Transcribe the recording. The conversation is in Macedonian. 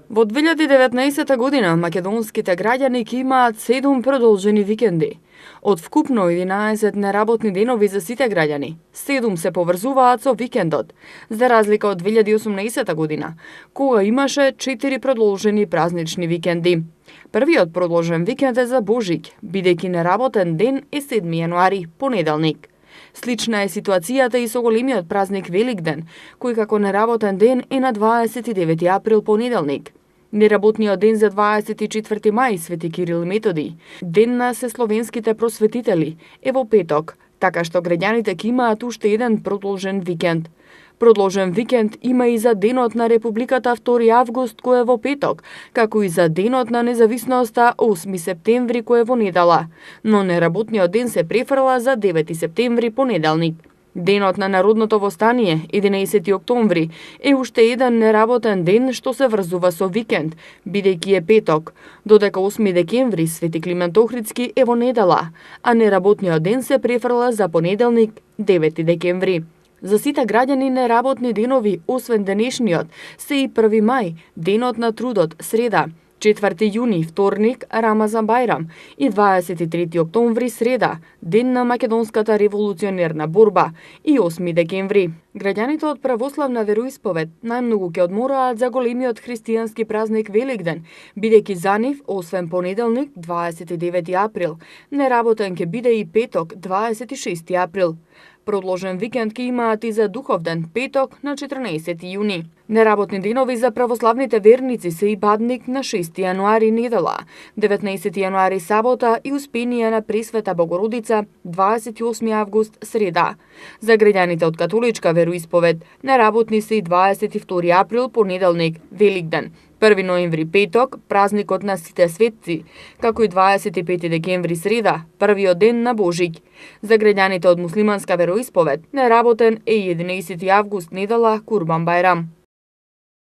Во 2019 година македонските граѓани ќе имаат 7 продолжени викенди. Од вкупно 11 неработни денови за сите граѓани, 7 се поврзуваат со викендот, за разлика од 2018 година, кога имаше 4 продолжени празнични викенди. Првиот продолжен викенд е за Божик, бидејќи неработен ден е 7 јануари, понеделник. Слична е ситуацијата и со големиот празник Великден, кој како неработен ден е на 29 април, понеделник. Неработниот ден за 24 мај, Свети Кирил и Методи, ден на сесловенските просветители, е во петок, така што граѓаните ќе имаат уште еден продолжен викенд. Продолжен викенд има и за денот на Републиката 2 август, кој е во петок, како и за денот на независноста 8 септември, кој е во недела, но неработниот ден се префрла за 9 септември, понеделник. Денот на Народното востание, 11 октомври, е уште еден неработен ден што се врзува со викенд, бидејќи е петок, додека 8 декември, Свети Климент Охридски, е во недела, а неработниот ден се префрла за понеделник, 9 декември. За сите граѓани неработни денови, освен денешниот, се и 1 мај, денот на трудот, среда, 4 јуни, вторник, Рамазан Бајрам и 23 октомври, среда, ден на македонската револуционерна борба и 8 декември. Граѓаните од православна вероисповед најмногу ќе одмораат за големиот христијански празник Великден, бидејќи за нив, освен понеделник, 29 април, неработен ќе биде и петок, 26 април. Продолжен викенд ќе имаат и за Духовден, петок на 14 јуни. Неработни денови за православните верници се и Бадник на 6 јануари, недела, 19 јануари, сабота и Успение на Пресвета Богородица, 28 август, среда. За граѓаните од католичка вероисповед, неработни се и 22 април, понеделник, Великден, 1 ноември, петок, празникот на сите светци, како и 25 декември, среда, првиот ден на Божик. За граѓаните од муслиманска вероисповед, неработен е 11 август, недела, Курбан Бајрам.